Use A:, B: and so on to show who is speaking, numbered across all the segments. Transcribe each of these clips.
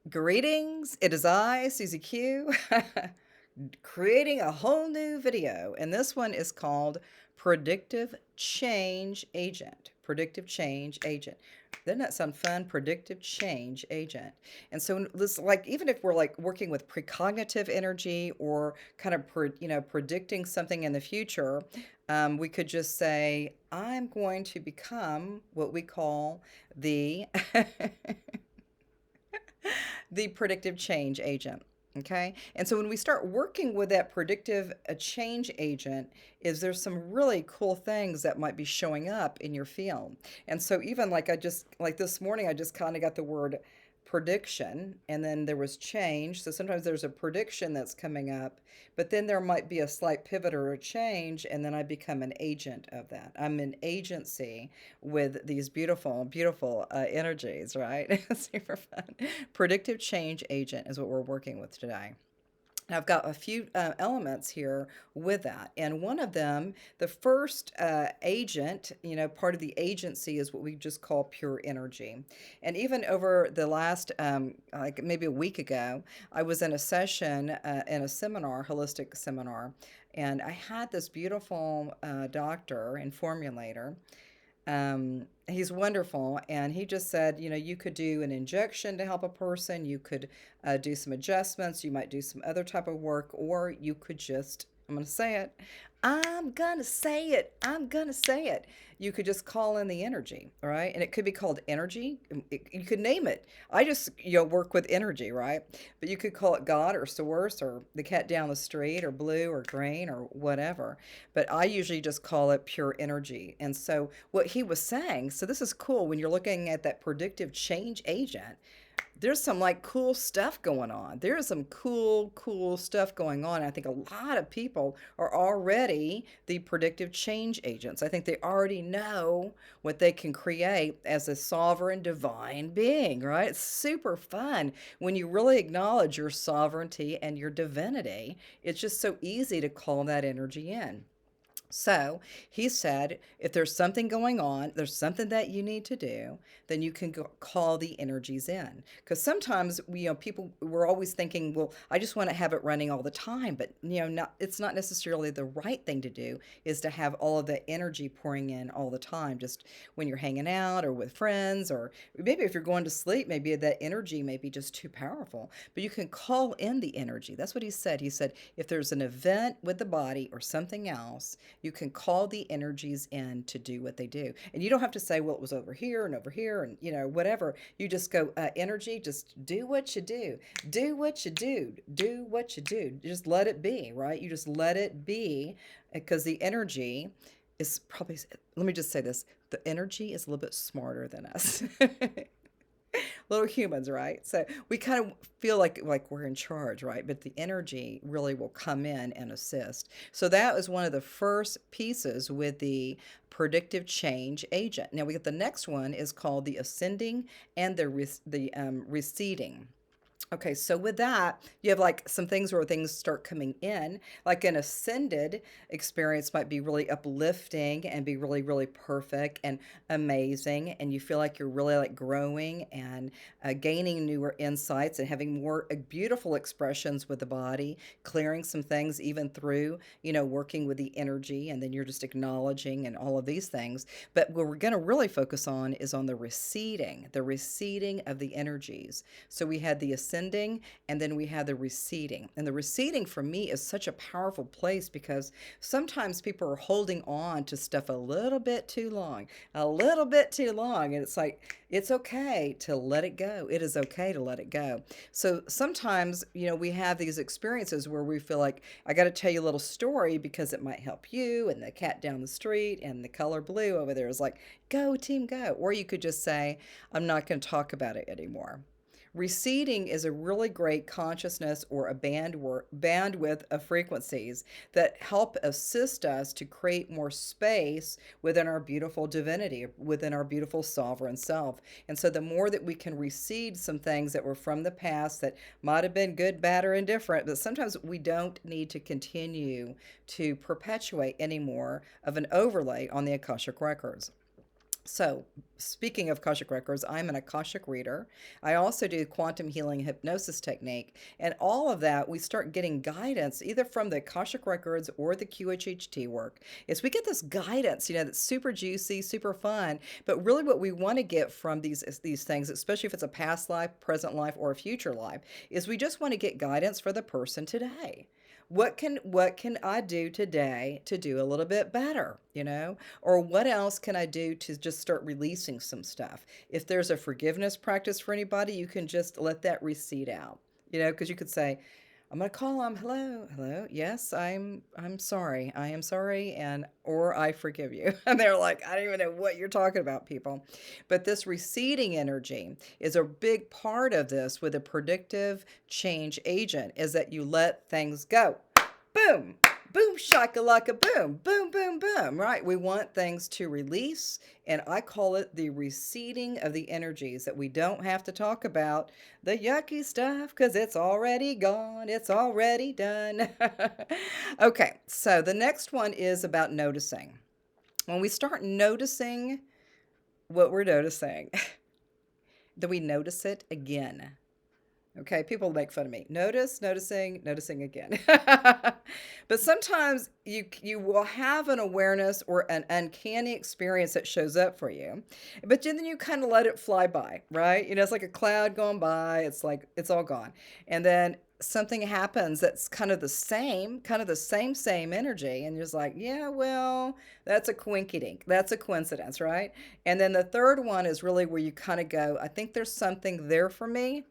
A: Greetings, it is I, Susie Q, creating a whole new video. And this one is called Predictive Change Agent. Predictive Change Agent. Doesn't that sound fun? Predictive Change Agent. And so this, like, even if we're like working with precognitive energy or kind of, predicting something in the future, we could just say, I'm going to become what we call the the predictive change agent. Okay. And so when we start working with that predictive change agent, is there's some really cool things that might be showing up in your field. And so even like this morning, I just kind of got the word prediction and then there was change. So sometimes there's a prediction that's coming up, but then there might be a slight pivot or a change, and then I become an agent of that. I'm an agency with these beautiful, beautiful energies, right? Super fun. Predictive change agent is what we're working with today. I've got a few elements here with that. And one of them, the first agent, part of the agency is what we just call pure energy. And even over the last, like maybe a week ago, I was in a session in a seminar, holistic seminar, and I had this beautiful doctor and formulator. He's wonderful, and he just said, you could do an injection to help a person, you could do some adjustments, you might do some other type of work, or you could just, I'm going to say it, I'm going to say it, I'm going to say it. You could just call in the energy, right? And it could be called energy. You could name it. I just, work with energy, right? But you could call it God or source or the cat down the street or blue or green or whatever. But I usually just call it pure energy. And so what he was saying, so this is cool when you're looking at that predictive change agent, there's some like cool stuff going on. There's some cool, cool stuff going on. I think a lot of people are already the predictive change agents. I think they already know what they can create as a sovereign divine being, right? It's super fun when you really acknowledge your sovereignty and your divinity. It's just so easy to call that energy in. So he said, if there's something going on, there's something that you need to do, then you can call the energies in. Because sometimes people we're always thinking, well, I just want to have it running all the time, but it's not necessarily the right thing to do. Is to have all of the energy pouring in all the time, just when you're hanging out or with friends, or maybe if you're going to sleep, maybe that energy may be just too powerful. But you can call in the energy. That's what he said. He said, if there's an event with the body or something else, you can call the energies in to do what they do. And you don't have to say, well, it was over here, and, whatever. You just go, energy, just do what you do. Do what you do. Do what you do. Just let it be, right? You just let it be because the energy is probably, let me just say this, the energy is a little bit smarter than us. Little humans, right? So we kind of feel like we're in charge, right? But the energy really will come in and assist. So that was one of the first pieces with the predictive change agent. Now we get the next one is called the ascending and the receding. Okay, so with that, you have like some things where things start coming in. Like an ascended experience might be really uplifting and be really, really perfect and amazing. And you feel like you're really like growing and gaining newer insights and having more beautiful expressions with the body, clearing some things even through, working with the energy. And then you're just acknowledging and all of these things. But what we're going to really focus on is on the receding of the energies. So we had the ascending and then we had the receding. And the receding for me is such a powerful place because sometimes people are holding on to stuff a little bit too long, a little bit too long. And it's like, it's okay to let it go. It is okay to let it go. So sometimes, we have these experiences where we feel like, I got to tell you a little story because it might help you. And the cat down the street and the color blue over there is like, go, team, go. Or you could just say, I'm not going to talk about it anymore. Receding is a really great consciousness or a bandwidth of frequencies that help assist us to create more space within our beautiful divinity, within our beautiful sovereign self. And so the more that we can recede some things that were from the past that might have been good, bad, or indifferent, but sometimes we don't need to continue to perpetuate any more of an overlay on the Akashic records. So, speaking of Akashic Records, I'm an Akashic reader. I also do quantum healing hypnosis technique. And all of that, we start getting guidance either from the Akashic Records or the QHHT work. Is we get this guidance, that's super juicy, super fun. But really, what we want to get from these things, especially if it's a past life, present life, or a future life, is we just want to get guidance for the person today. What can I do today to do a little bit better, or what else can I do to just start releasing some stuff? If there's a forgiveness practice for anybody, you can just let that recede out, because you could say, I'm gonna call them. Hello, hello. Yes, I'm sorry. I am sorry, and or I forgive you. And they're like, I don't even know what you're talking about, people. But this receding energy is a big part of this with a predictive change agent. Is that you let things go. Boom, boom, shakalaka, boom, boom, boom, boom, right? We want things to release, and I call it the receding of the energies that we don't have to talk about the yucky stuff because it's already gone, it's already done. Okay, so the next one is about noticing. When we start noticing what we're noticing, then we notice it again. Okay, people make fun of me. Noticing again. But sometimes you will have an awareness or an uncanny experience that shows up for you, but then you kind of let it fly by, right? It's like a cloud going by. It's like it's all gone, and then something happens that's kind of the same energy, and you're just like, yeah, well, that's a quinky dink. That's a coincidence, right? And then the third one is really where you kind of go, I think there's something there for me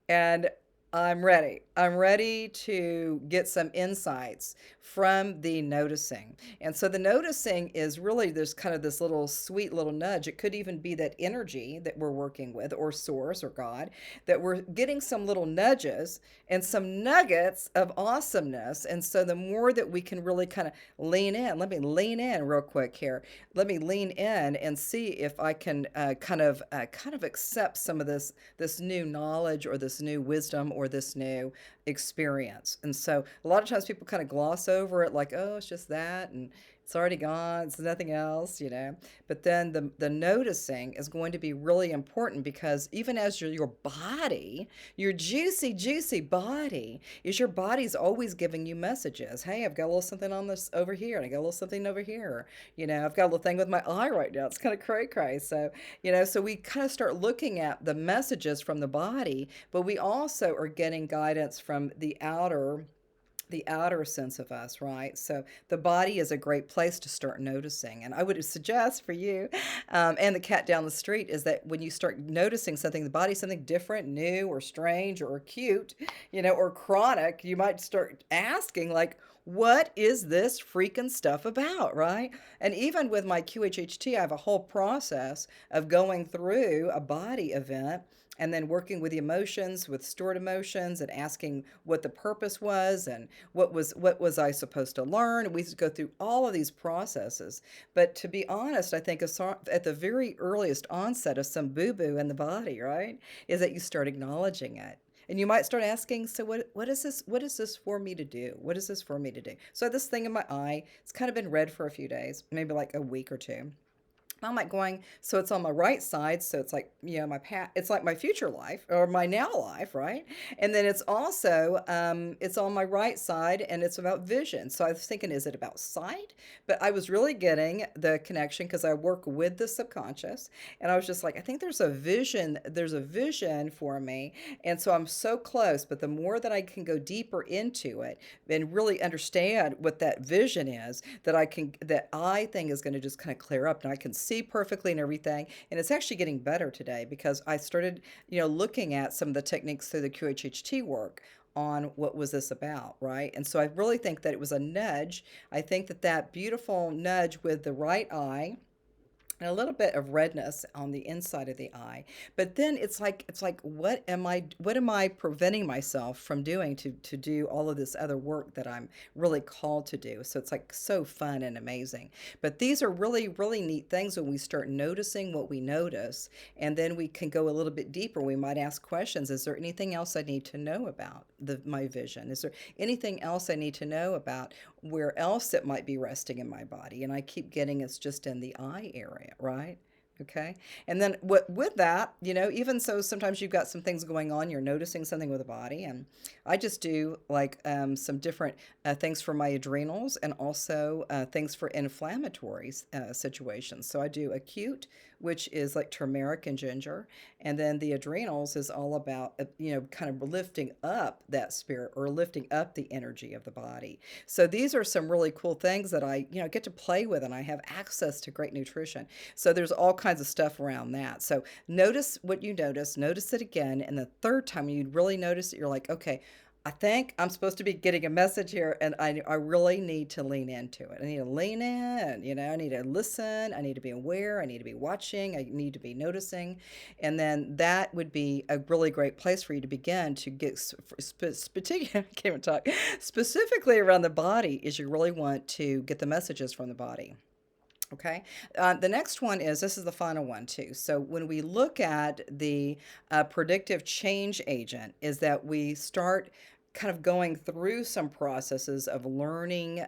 A: and I'm ready. I'm ready to get some insights from the noticing. And so the noticing is really there's kind of this little sweet little nudge. It could even be that energy that we're working with, or source or God, that we're getting some little nudges and some nuggets of awesomeness. And so the more that we can really kind of lean in, let me lean in real quick here. Let me lean in and see if I can kind of accept some of this new knowledge or this new wisdom or this new experience. And so a lot of times people kind of gloss over it like, oh, it's just that and it's already gone, it's nothing else. But then the noticing is going to be really important because even as your body, your juicy body, is your body's always giving you messages. Hey, I've got a little something on this over here, and I got a little something over here. I've got a little thing with my eye right now. It's kind of cray. So we kind of start looking at the messages from the body, but we also are getting guidance from the outer sense of us, right? So the body is a great place to start noticing. And I would suggest for you and the cat down the street is that when you start noticing something, the body, something different, new or strange or acute, or chronic, you might start asking, like, what is this freaking stuff about, right? And even with my QHHT, I have a whole process of going through a body event and then working with the emotions, with stored emotions, and asking what the purpose was and what was I supposed to learn. And we go through all of these processes. But to be honest, I think at the very earliest onset of some boo-boo in the body, right, is that you start acknowledging it. And you might start asking, so what is this? What is this for me to do? What is this for me to do? So I have this thing in my eye. It's kind of been red for a few days, maybe like a week or two. I'm like going, so it's on my right side, so it's like, my past, it's like my future life or my now life, right? And then it's also, it's on my right side and it's about vision. So I was thinking, is it about sight? But I was really getting the connection because I work with the subconscious. And I was just like, I think there's a vision for me. And so I'm so close, but the more that I can go deeper into it and really understand what that vision is, that eye thing is going to just kind of clear up and I can see perfectly and everything. And it's actually getting better today because I started, looking at some of the techniques through the QHHT work on what was this about, right? And so I really think that it was a nudge. I think that beautiful nudge with the right eye and a little bit of redness on the inside of the eye. But then it's like what am I preventing myself from doing to do all of this other work that I'm really called to do? So it's like so fun and amazing. But these are really, really neat things when we start noticing what we notice, and then we can go a little bit deeper. We might ask questions. Is there anything else I need to know about my vision? Is there anything else I need to know about where else it might be resting in my body? And I keep getting it's just in the eye area, right? Okay. And then what with that, even so sometimes you've got some things going on, you're noticing something with the body. And I just do like some different things for my adrenals and also things for inflammatory situations. So I do acute, which is like turmeric and ginger. And then the adrenals is all about, kind of lifting up that spirit or lifting up the energy of the body. So these are some really cool things that I, get to play with, and I have access to great nutrition. So there's all kinds of stuff around that. So notice what you notice it again. And the third time you really notice it, you're like, okay, I think I'm supposed to be getting a message here, and I really need to lean into it. I need to lean in, I need to listen. I need to be aware. I need to be watching. I need to be noticing. And then that would be a really great place for you to begin to get, I can't even talk, specifically around the body, is you really want to get the messages from the body. Okay. The next one is this is the final one, too. So, when we look at the predictive change agent, is that we start kind of going through some processes of learning,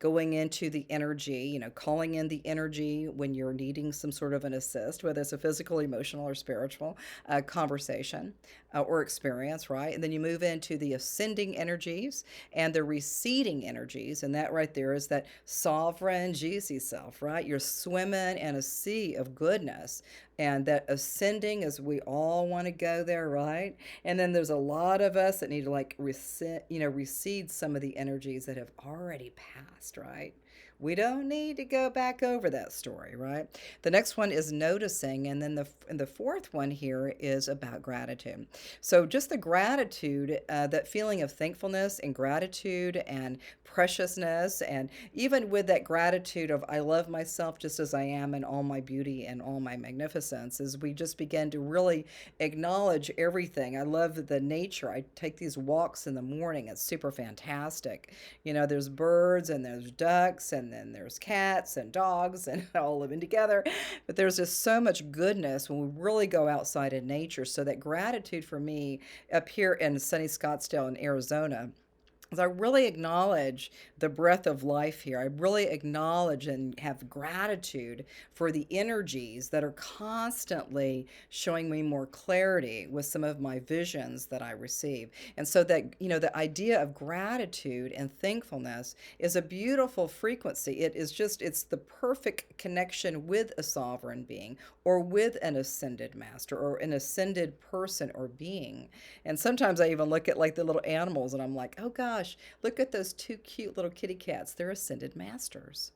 A: going into the energy, calling in the energy when you're needing some sort of an assist, whether it's a physical, emotional, or spiritual conversation or experience, right? And then you move into the ascending energies and the receding energies. And that right there is that sovereign, juicy self, right? You're swimming in a sea of goodness. And that ascending is we all want to go there, right? And then there's a lot of us that need to like recede some of the energies that have already passed, right? We don't need to go back over that story, right? The next one is noticing, and then the fourth one here is about gratitude. So just the gratitude, that feeling of thankfulness and gratitude and preciousness, and even with that gratitude of I love myself just as I am in all my beauty and all my magnificence, as we just begin to really acknowledge everything. I love the nature. I take these walks in the morning. It's super fantastic. There's birds and there's ducks and then there's cats and dogs and all living together. But there's just so much goodness when we really go outside in nature. So that gratitude for me up here in sunny Scottsdale in Arizona, as I really acknowledge the breath of life here. I really acknowledge and have gratitude for the energies that are constantly showing me more clarity with some of my visions that I receive. And so that, the idea of gratitude and thankfulness is a beautiful frequency. It's the perfect connection with a sovereign being or with an ascended master or an ascended person or being. And sometimes I even look at like the little animals and I'm like, oh gosh, look at those two cute little kitty cats. They're ascended masters.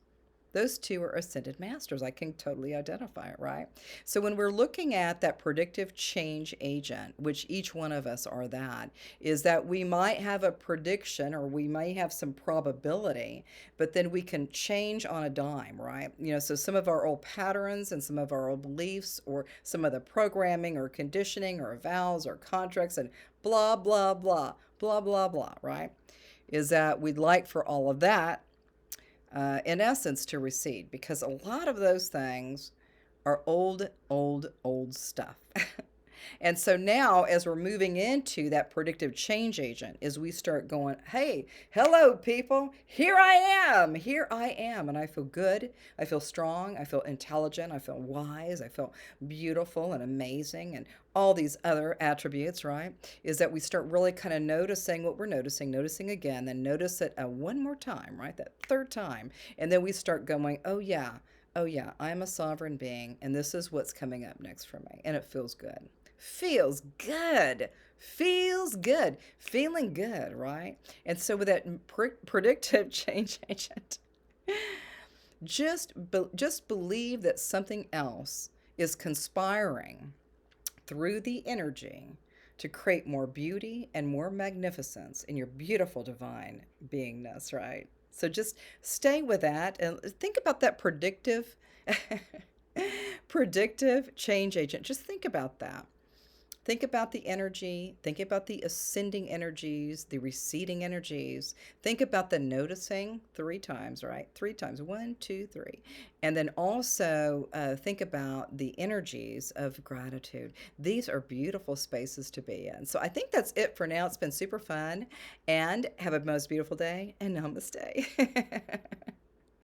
A: Those two are ascended masters. I can totally identify it, right? So when we're looking at that predictive change agent, which each one of us are that, is that we might have a prediction or we may have some probability, but then we can change on a dime, right? So some of our old patterns and some of our old beliefs or some of the programming or conditioning or vows or contracts and blah, blah, blah, blah, blah, blah, right? Is that we'd like for all of that in essence, to recede because a lot of those things are old, old, old stuff. And so now, as we're moving into that predictive change agent, as we start going, hey, hello, people, here I am, and I feel good, I feel strong, I feel intelligent, I feel wise, I feel beautiful and amazing, and all these other attributes, right? Is that we start really kind of noticing what we're noticing again, then notice it one more time, right? That third time. And then we start going, oh yeah, I'm a sovereign being, and this is what's coming up next for me. And it feels good. Feels good. Feels good. Feeling good, right? And so with that predictive change agent, just believe that something else is conspiring through the energy to create more beauty and more magnificence in your beautiful divine beingness, right? So just stay with that and think about that predictive change agent. Just think about that. Think about the energy. Think about the ascending energies, the receding energies. Think about the noticing 3 times, right? 3 times. 1, 2, 3. And then also think about the energies of gratitude. These are beautiful spaces to be in. So I think that's it for now. It's been super fun. And have a most beautiful day. And namaste.